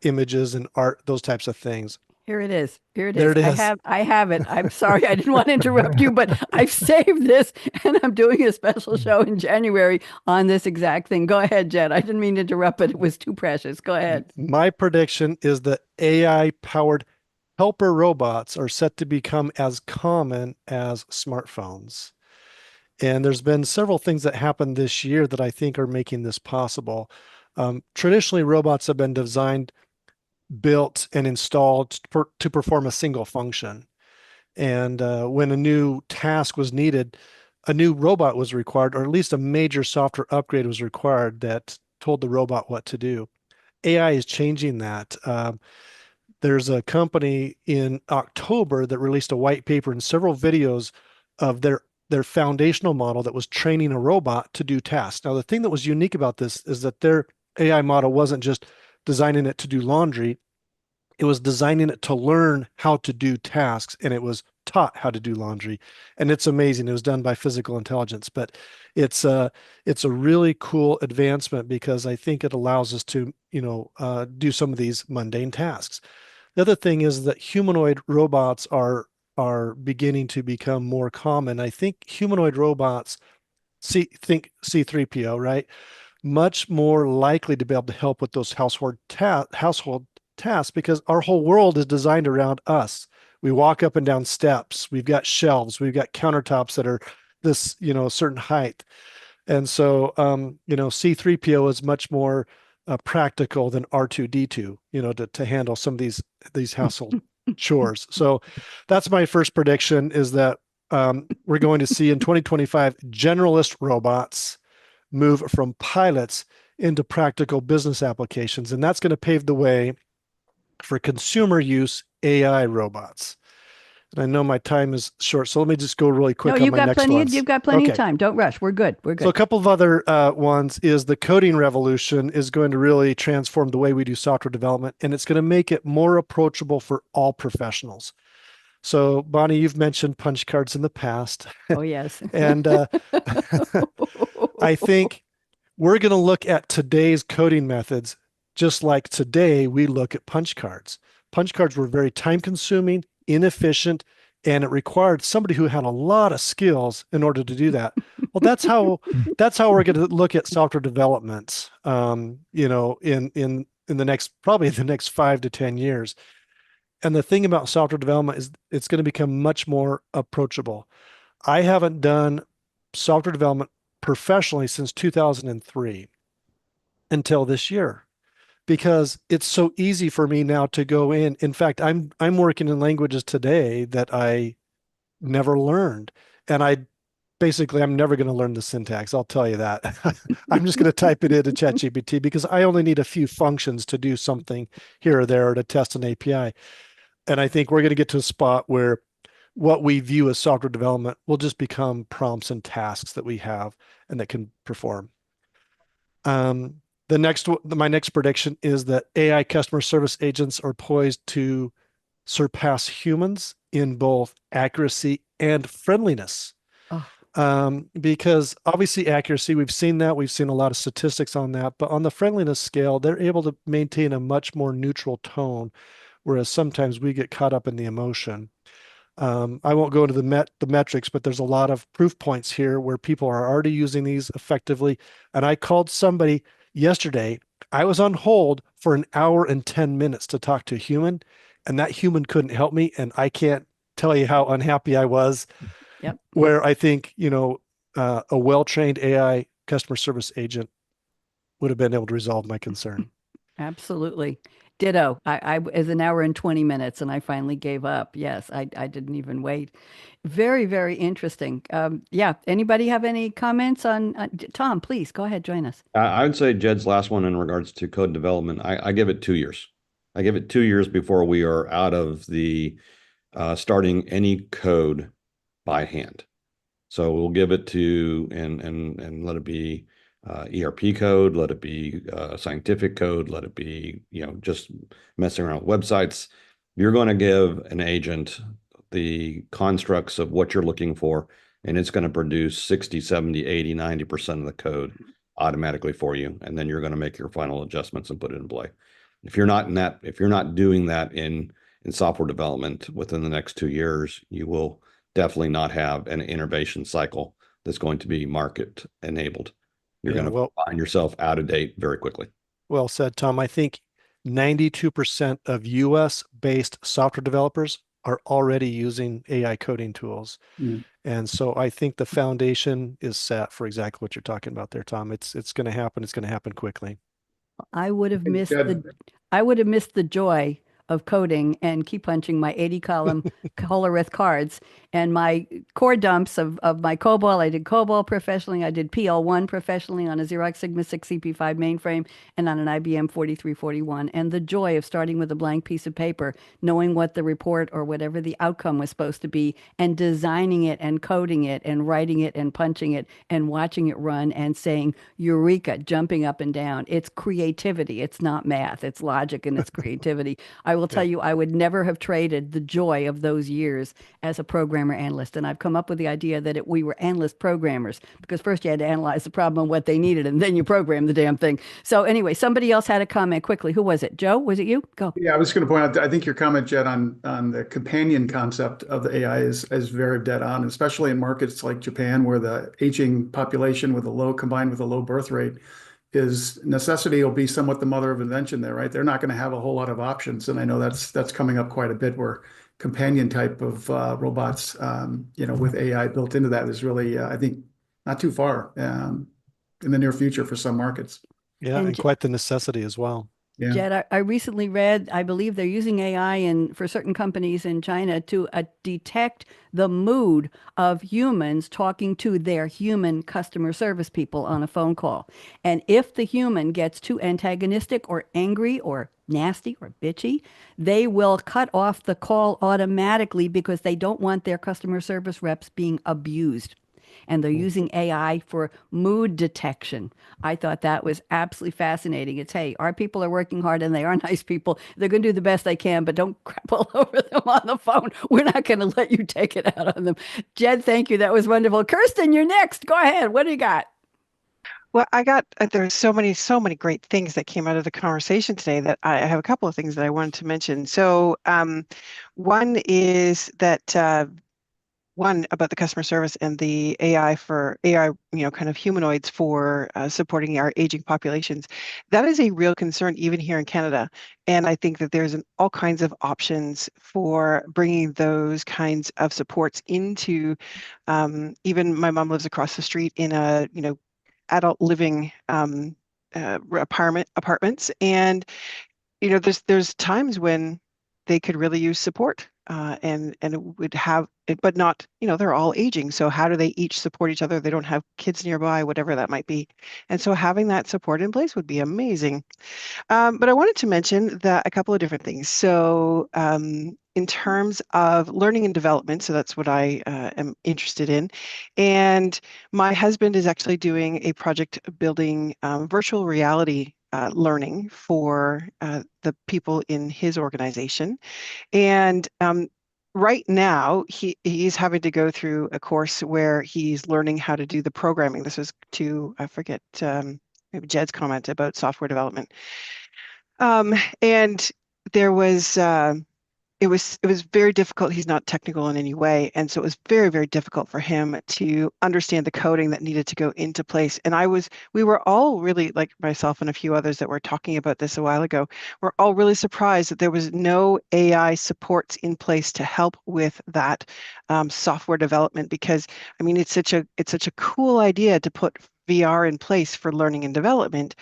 images and art, those types of things. Here it is. Here it There is. it is. I have it. I'm sorry. I didn't want to interrupt you, but I've saved this and I'm doing a special show in January on this exact thing. Go ahead, Jed. I didn't mean to interrupt, but it was too precious. Go ahead. My prediction is that AI-powered helper robots are set to become as common as smartphones. And there's been several things that happened this year that I think are making this possible. Traditionally, robots have been designed, built, and installed to perform a single function. And when a new task was needed, a new robot was required, or at least a major software upgrade was required that told the robot what to do. AI is changing that. There's a company in October that released a white paper and several videos of their foundational model that was training a robot to do tasks. Now, the thing that was unique about this is that their AI model wasn't just designing it to do laundry, it was designing it to learn how to do tasks, and it was taught how to do laundry. And it's amazing. It was done by physical intelligence, but it's a really cool advancement because I think it allows us to, do some of these mundane tasks. The other thing is that humanoid robots are beginning to become more common. I think humanoid robots, think C3PO, right? Much more likely to be able to help with those household tasks because our whole world is designed around us. We walk up and down steps. We've got shelves. We've got countertops that are this, certain height. And so, C3PO is much more practical than R2D2, to handle some of these household chores. So that's my first prediction is that we're going to see in 2025 generalist robots move from pilots into practical business applications. And that's going to pave the way for consumer use AI robots. And I know my time is short, so let me just go really quick on my next ones. You've got plenty of time. Don't rush. We're good. We're good. So a couple of other ones is the coding revolution is going to really transform the way we do software development, and it's going to make it more approachable for all professionals. So Bonnie, you've mentioned punch cards in the past. Oh, yes. And I think we're going to look at today's coding methods just like today we look at punch cards. Punch cards were very time consuming, inefficient, and it required somebody who had a lot of skills in order to do that. Well, that's how we're going to look at software development, in the next 5 to 10 years. And the thing about software development is it's going to become much more approachable. I haven't done software development professionally since 2003 until this year, because it's so easy for me now to go in. In fact, I'm working in languages today that I never learned. And I'm never going to learn the syntax. I'll tell you that. I'm just going to type it into ChatGPT because I only need a few functions to do something here or there or to test an API. And I think we're going to get to a spot where what we view as software development will just become prompts and tasks that we have and that can perform. My next prediction is that AI customer service agents are poised to surpass humans in both accuracy and friendliness. Because obviously accuracy, we've seen a lot of statistics on that, but on the friendliness scale, they're able to maintain a much more neutral tone, whereas sometimes we get caught up in the emotion. I won't go into the metrics, but there's a lot of proof points here where people are already using these effectively. And I called somebody yesterday. I was on hold for 1 hour and 10 minutes to talk to a human, and that human couldn't help me. And I can't tell you how unhappy I was. Yep. Where I think, a well-trained AI customer service agent would have been able to resolve my concern. Absolutely. Ditto. I was 1 hour and 20 minutes and I finally gave up. Yes, I didn't even wait. Very, very interesting. Yeah. Anybody have any comments on Tom, please go ahead, join us. I would say Jed's last one in regards to code development, I give it 2 years. I give it 2 years before we are out of the starting any code by hand. So we'll give it to and let it be ERP code, let it be scientific code, let it be, just messing around with websites. You're going to give an agent the constructs of what you're looking for, and it's going to produce 60, 70, 80, 90% of the code automatically for you. And then you're going to make your final adjustments and put it in play. If you're not doing that in in software development within the next 2 years, you will definitely not have an innovation cycle that's going to be market enabled. You're Yeah, going to well, find yourself out of date very quickly. well said, Tom. I think 92% of US based software developers are already using AI coding tools. Mm. And so I think the foundation is set for exactly what you're talking about there, Tom. It's going to happen. It's going to happen quickly. I would have missed Jed, the joy of coding and key punching my 80 column Colorith cards and my core dumps of my COBOL. I did COBOL professionally. I did PL1 professionally on a Xerox Sigma 6CP5 mainframe and on an IBM 4341. And the joy of starting with a blank piece of paper, knowing what the report or whatever the outcome was supposed to be, and designing it and coding it and writing it and punching it and watching it run and saying, Eureka, jumping up and down. It's creativity. It's not math. It's logic and it's creativity. I will tell you, I would never have traded the joy of those years as a programmer analyst. And I've come up with the idea that we were analyst programmers because first you had to analyze the problem and what they needed, and then you program the damn thing. So anyway, somebody else had a comment quickly. Who was it? Joe? Was it you? Go. Yeah, I was going to point out, I think your comment, Jed, on the companion concept of the AI is very dead on, especially in markets like Japan, where the aging population with a low combined with a low birth rate is necessity will be somewhat the mother of invention there, right? They're not going to have a whole lot of options. And I know that's coming up quite a bit where companion type of robots, with AI built into that is really, I think, not too far in the near future for some markets. Yeah, and quite the necessity as well. Yeah. Jed, I recently read, I believe they're using AI for certain companies in China to detect the mood of humans talking to their human customer service people on a phone call. And if the human gets too antagonistic or angry or nasty or bitchy, they will cut off the call automatically because they don't want their customer service reps being abused. And they're using AI for mood detection. I thought that was absolutely fascinating. It's, hey, our people are working hard and they are nice people. They're going to do the best they can, but don't crap all over them on the phone. We're not going to let you take it out on them. Jed, thank you. That was wonderful. Kirsten, you're next. Go ahead. What do you got? Well, I got there's so many great things that came out of the conversation today that I have a couple of things that I wanted to mention. So one is that one about the customer service and the AI kind of humanoids for supporting our aging populations. That is a real concern even here in Canada. And I think that there's all kinds of options for bringing those kinds of supports into, even my mom lives across the street in a, adult living apartments. And, there's times when they could really use support. And it would have it, but not, they're all aging. So how do they each support each other? They don't have kids nearby, whatever that might be. And so having that support in place would be amazing. But I wanted to mention that a couple of different things. So in terms of learning and development, so that's what I am interested in. And my husband is actually doing a project building virtual reality learning for the people in his organization. And right now, he's having to go through a course where he's learning how to do the programming. This is I forget, maybe Jed's comment about software development. And there was, it was very difficult. He's not technical in any way. And so it was very, very difficult for him to understand the coding that needed to go into place. And we were all really, like myself and a few others that were talking about this a while ago, we're all really surprised that there was no AI supports in place to help with that software development, because I mean, it's such a cool idea to put VR in place for learning and development.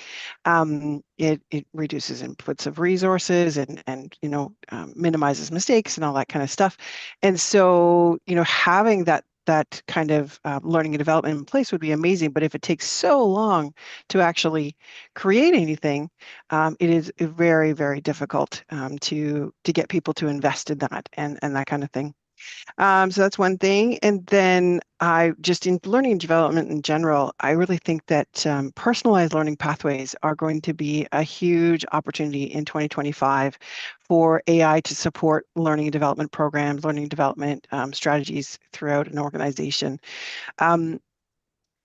It reduces inputs of resources and minimizes mistakes and all that kind of stuff. And so having that kind of learning and development in place would be amazing. But if it takes so long to actually create anything, it is very, very difficult to get people to invest in that and that kind of thing. So that's one thing. And then in learning and development in general, I really think that personalized learning pathways are going to be a huge opportunity in 2025 for AI to support learning and development programs, learning and development strategies throughout an organization.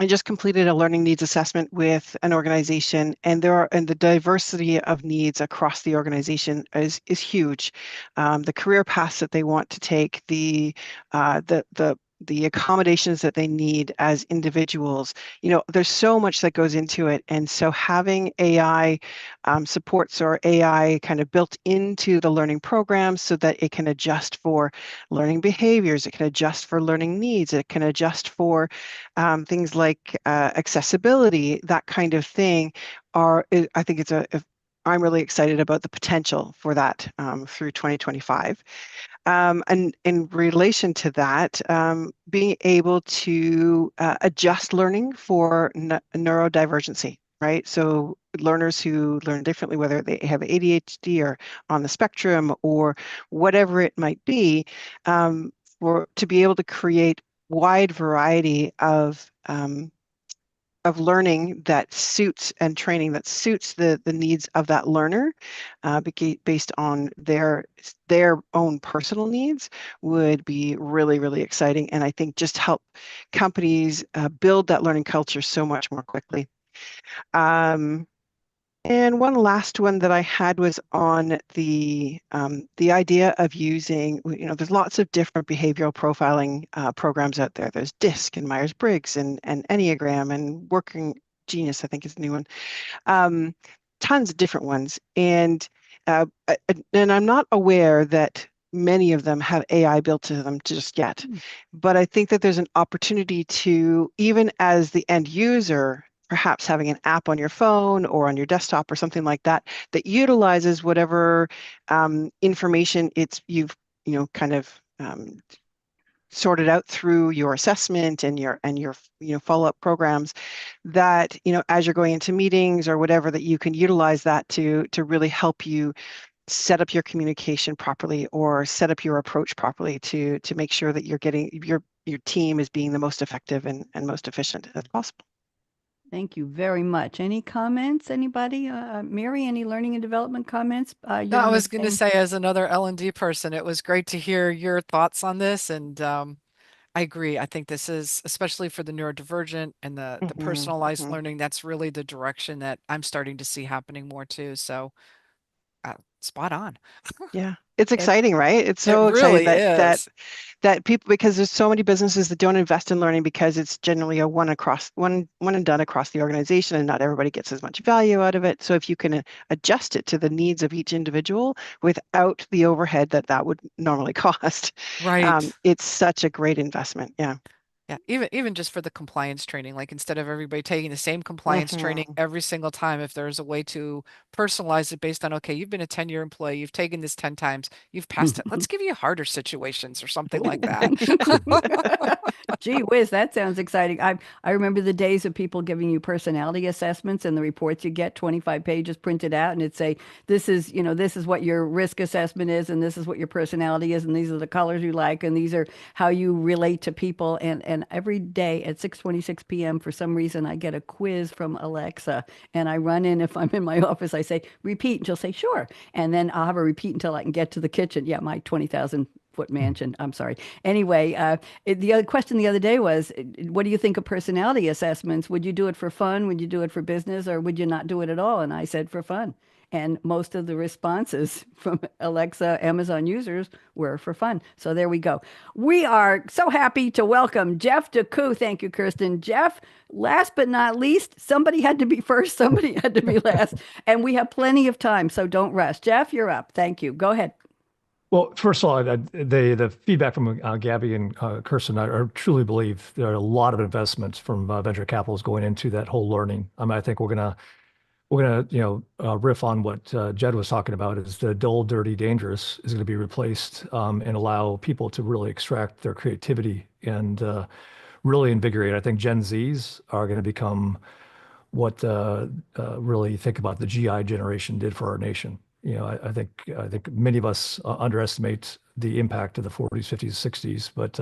I just completed a learning needs assessment with an organization, and the diversity of needs across the organization is huge. The career paths that they want to take, the accommodations that they need as individuals, there's so much that goes into it. And so having AI supports or AI kind of built into the learning program so that it can adjust for learning behaviors, it can adjust for learning needs, it can adjust for things like accessibility, that kind of thing, I think I'm really excited about the potential for that through 2025. And in relation to that, being able to adjust learning for neurodivergency, right? So learners who learn differently, whether they have ADHD or on the spectrum or whatever it might be, to be able to create wide variety of learning that suits and training that suits the needs of that learner based on their own personal needs would be really, really exciting. And I think just help companies build that learning culture so much more quickly. And one last one that I had was on the idea of using, there's lots of different behavioral profiling programs out there. There's DISC and Myers-Briggs and Enneagram and Working Genius, I think is the new one. Tons of different ones. And I'm not aware that many of them have AI built to them just yet. But I think that there's an opportunity to, even as the end user, perhaps having an app on your phone or on your desktop or something like that, that utilizes whatever information you've kind of sorted out through your assessment and your follow-up programs, that as you're going into meetings or whatever, that you can utilize that to really help you set up your communication properly or set up your approach properly to make sure that you're getting your team is being the most effective and most efficient as possible. Thank you very much. Any comments, anybody? Mary, any learning and development comments? No, I was going to say, as another L&D person, it was great to hear your thoughts on this. And I agree. I think this is, especially for the neurodivergent and the personalized learning, that's really the direction that I'm starting to see happening more too. So spot on. Yeah, it's exciting, right? It's so really exciting that people, because there's so many businesses that don't invest in learning because it's generally a one and done across the organization, and not everybody gets as much value out of it. So if you can adjust it to the needs of each individual without the overhead that would normally cost, right? It's such a great investment. Yeah. Yeah, even just for the compliance training, like instead of everybody taking the same compliance training every single time, if there's a way to personalize it based on, okay, you've been a 10-year employee, you've taken this 10 times, you've passed it. Let's give you harder situations or something like that. Gee whiz, that sounds exciting. I remember the days of people giving you personality assessments and the reports you get 25 pages printed out, and it'd say, this is what your risk assessment is, and this is what your personality is, and these are the colors you like, and these are how you relate to people. And every day at 6:26 p.m. for some reason I get a quiz from Alexa, and I run in. If I'm in my office, I say repeat, and she'll say sure, and then I'll have a repeat until I can get to the kitchen. Yeah, my 20,000-foot mansion. I'm sorry. Anyway, the other question the other day was, what do you think of personality assessments? Would you do it for fun? Would you do it for business, or would you not do it at all? And I said for fun. And most of the responses from Alexa Amazon users were for fun. So there we go. We are so happy to welcome Jeff DeCoo. Thank you, Kirsten. Jeff, last but not least, somebody had to be first, somebody had to be last. And we have plenty of time, so don't rush. Jeff, you're up. Thank you. Go ahead. Well, first of all, the feedback from Gabby and Kirsten, I truly believe there are a lot of investments from venture capitalists going into that whole learning. I think we're gonna riff on what Jed was talking about, is the dull, dirty, dangerous is going to be replaced, and allow people to really extract their creativity and really invigorate. I think Gen Zs are going to become what really think about the GI generation did for our nation. I think many of us underestimate the impact of the 40s, 50s, 60s, but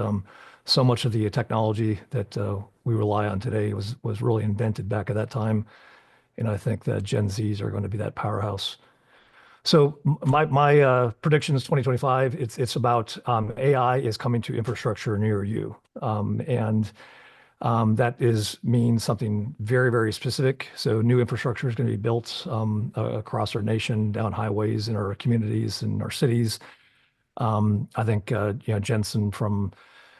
so much of the technology that we rely on today was really invented back at that time. And I think that Gen Zs are going to be that powerhouse. So my prediction is 2025. It's about AI is coming to infrastructure near you. And That means something very, very specific. So new infrastructure is going to be built across our nation, down highways in our communities and our cities. I think Jensen from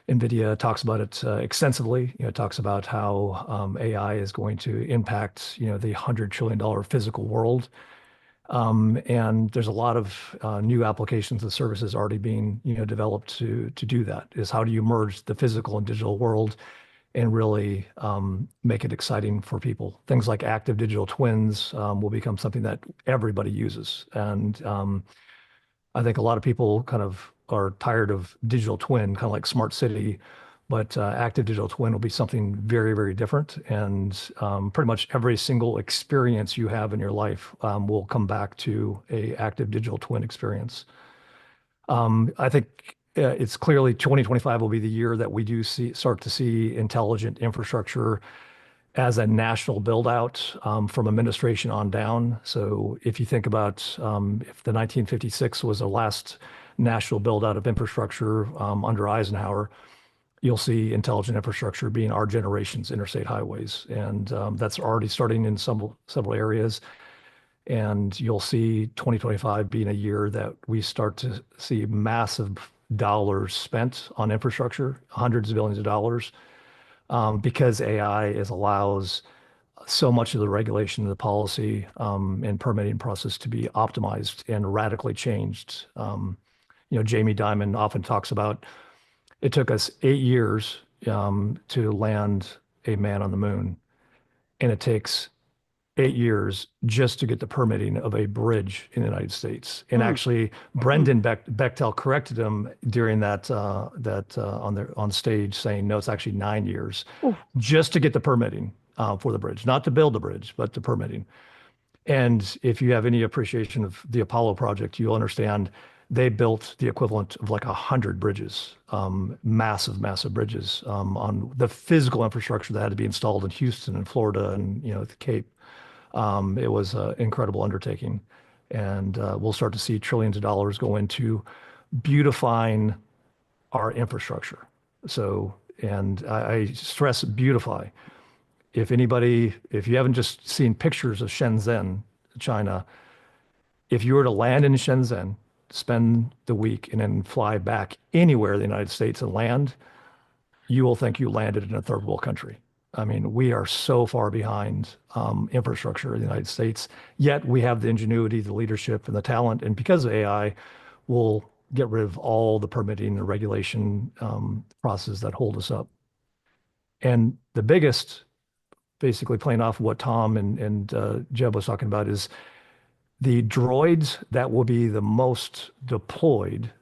NVIDIA talks about it extensively. Talks about how AI is going to impact the $100 trillion physical world. And there's a lot of new applications and services already being developed to do that. Is how do you merge the physical and digital world and really make it exciting for people? Things like active digital twins will become something that everybody uses. And I think a lot of people kind of are tired of digital twin, kind of like smart city, but active digital twin will be something very, very different. And pretty much every single experience you have in your life will come back to a active digital twin experience. I think it's clearly 2025 will be the year that we do start to see intelligent infrastructure as a national build out from administration on down. So if you think about if the 1956 was the last national build out of infrastructure under Eisenhower, you'll see intelligent infrastructure being our generation's interstate highways. And that's already starting in several areas. And you'll see 2025 being a year that we start to see massive dollars spent on infrastructure, hundreds of billions of dollars, because AI allows so much of the regulation, the policy, and permitting process to be optimized and radically changed. Jamie Dimon often talks about it took us 8 years to land a man on the moon, and it takes 8 years just to get the permitting of a bridge in the United States. And actually, Brendan Bechtel corrected him during that on stage, saying no, it's actually 9 years just to get the permitting for the bridge, not to build the bridge, but the permitting. And if you have any appreciation of the Apollo project, you'll understand they built the equivalent of like 100 bridges, massive, massive bridges on the physical infrastructure that had to be installed in Houston and Florida and the Cape. It was an incredible undertaking, and we'll start to see trillions of dollars go into beautifying our infrastructure. So, and I stress beautify. If you haven't just seen pictures of Shenzhen, China, if you were to land in Shenzhen, spend the week, and then fly back anywhere in the United States and land, you will think you landed in a third world country. I mean, we are so far behind infrastructure in the United States, yet we have the ingenuity, the leadership, and the talent. And because of AI, we'll get rid of all the permitting and regulation processes that hold us up. And the biggest, basically playing off what Tom and Jeb was talking about, is the droids that will be the most deployed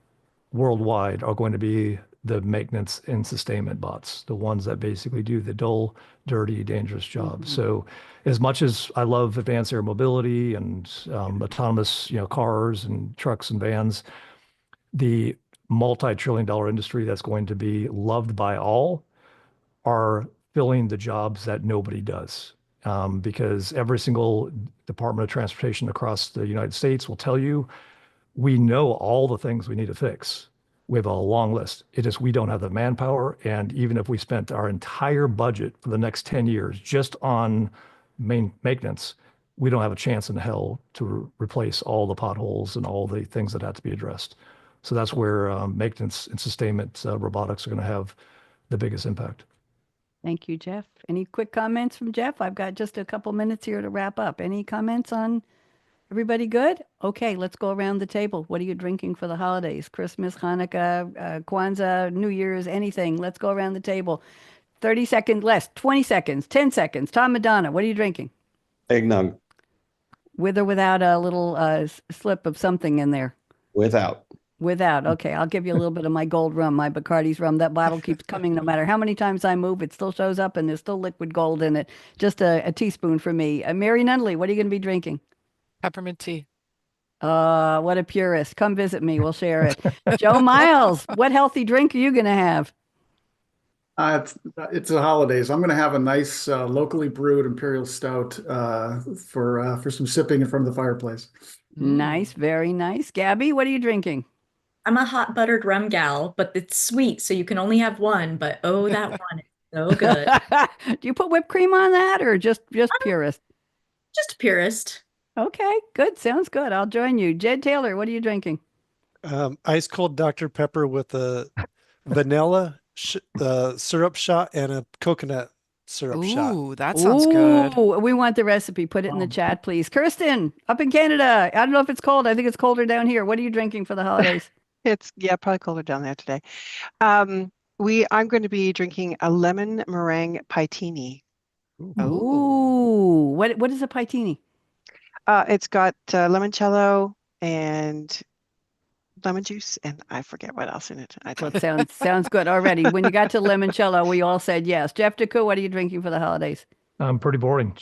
worldwide are going to be the maintenance and sustainment bots, the ones that basically do the dull, dirty, dangerous job. So as much as I love advanced air mobility and autonomous cars and trucks and vans, the multi-trillion-dollar industry that's going to be loved by all are filling the jobs that nobody does. Because every single Department of Transportation across the United States will tell you, we know all the things we need to fix. We have a long list. It is we don't have the manpower, and even if we spent our entire budget for the next 10 years just on maintenance, we don't have a chance in hell to replace all the potholes and all the things that have to be addressed. So that's where maintenance and sustainment robotics are going to have the biggest impact. Thank you, Jeff. Any quick comments from Jeff? I've got just a couple minutes here to wrap up. Any comments on everybody good? Okay, let's go around the table. What are you drinking for the holidays? Christmas, Hanukkah, Kwanzaa, New Year's, anything. Let's go around the table. 30 seconds less, 20 seconds, 10 seconds. Tom Madonna, what are you drinking? Eggnog. With or without a little slip of something in there? Without. Without. Okay, I'll give you a little bit of my gold rum, my Bacardi's rum. That bottle keeps coming no matter how many times I move. It still shows up and there's still liquid gold in it. Just a teaspoon for me. Mary Nunley, what are you going to be drinking? Peppermint tea. What a purist. Come visit me. We'll share it. Joe Miles, what healthy drink are you going to have? It's the holidays. I'm going to have a nice locally brewed imperial stout for some sipping in front of the fireplace. Nice, very nice. Gabby, what are you drinking? I'm a hot buttered rum gal, but it's sweet, so you can only have one. But oh, that one is So good. Do you put whipped cream on that or just purist? Just a purist. Okay, good. Sounds good. I'll join you. Jed Taylor, what are you drinking? Ice cold Dr. Pepper with a vanilla syrup shot and a coconut syrup shot. Ooh, that sounds good. Ooh, we want the recipe. Put it in the chat, please. Kirsten, up in Canada. I don't know if it's cold. I think it's colder down here. What are you drinking for the holidays? It's probably colder down there today. I'm going to be drinking a lemon meringue paitini. Ooh, what is a paitini? It's got limoncello and lemon juice, and I forget what else in it. Well, it sounds good already. When you got to limoncello, we all said yes. Jeff DeCoo, what are you drinking for the holidays? Pretty boring.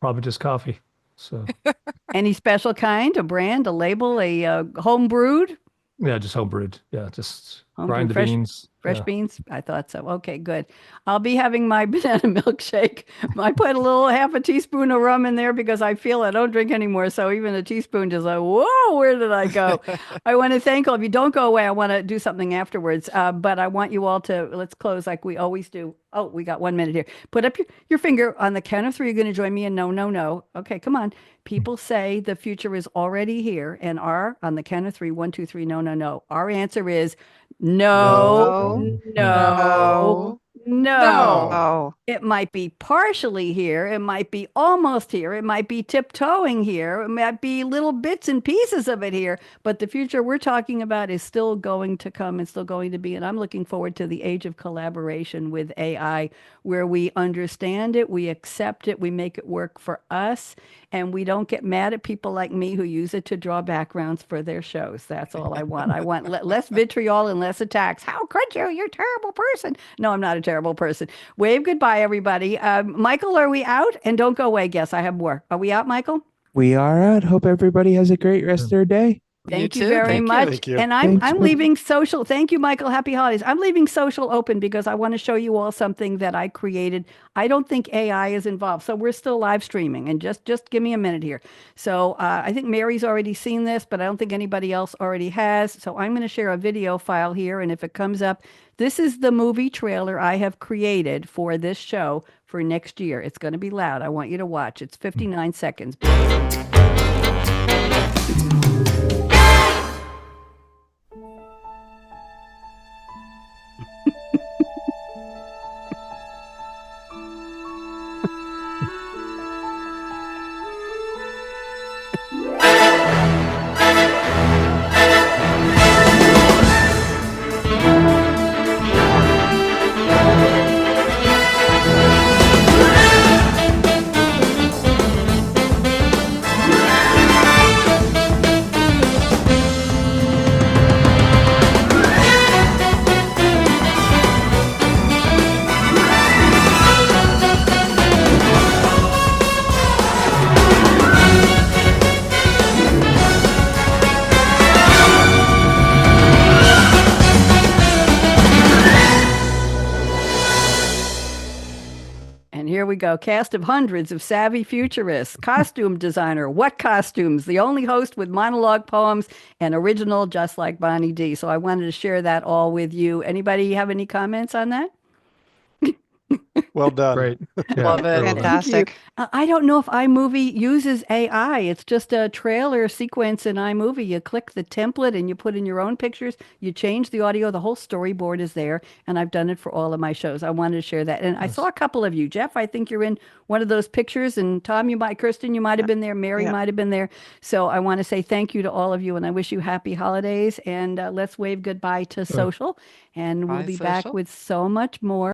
Probably just coffee. So Any special kind, a brand, a label, a home brewed? yeah, just home brewed. Yeah, just Home grind the brewed, beans. Fresh Yeah. beans? I thought so. Okay, good. I'll be having my banana milkshake. I put half a teaspoon of rum in there because I feel I don't drink anymore. So even a teaspoon just like, whoa, where did I go? I want to thank all of you. Don't go away. I want to do something afterwards. But I want you all to, let's close like we always do. Oh, we got 1 minute here. Put up your finger on the count of 3. You're going to join me in no, no, no. Okay, come on. People say the future is already here. And on the count of 3, 1, 2, 3, no, no, no. Our answer is no, no, no. Oh, It might be partially here. It might be almost here. It might be tiptoeing here. It might be little bits and pieces of it here. But the future we're talking about is still going to come and still going to be. And I'm looking forward to the age of collaboration with AI, where we understand it, we accept it, we make it work for us, and we don't get mad at people like me who use it to draw backgrounds for their shows. That's all I want. I want less vitriol and less attacks. How could you? You're a terrible person. No, I'm not a terrible person. Wave goodbye, everybody. Michael, are we out? And don't go away. Guess I have more. Are we out, Michael? We are out. Hope everybody has a great rest of their day. Thank you too. very Thank you. much. Thank you. And I'm Thanks. leaving social. Thank you, Michael. Happy holidays. I'm leaving social open because I want to show you all something that I created. I don't think AI is involved. So we're still live streaming, and just give me a minute here. So I think Mary's already seen this, but I don't think anybody else already has. So I'm going to share a video file here. And if it comes up, this is the movie trailer I have created for this show for next year. It's going to be loud. I want you to watch. It's 59 seconds. Here we go. Cast of hundreds of savvy futurists. Costume designer. What costumes? The only host with monologue poems and original, just like Bonnie D. So I wanted to share that all with you. Anybody have any comments on that? Well done. Great. Love it. very well done. fantastic. I don't know if iMovie uses AI. It's just a trailer sequence in iMovie. You click the template and you put in your own pictures. You change the audio. The whole storyboard is there. And I've done it for all of my shows. I wanted to share that. And I saw a couple of you. Jeff, I think you're in one of those pictures. And Tom, Kirsten, you might have been there. Mary might have been there. So I want to say thank you to all of you. And I wish you happy holidays. And let's wave goodbye to social. And we'll Bye, be back social. with so much more.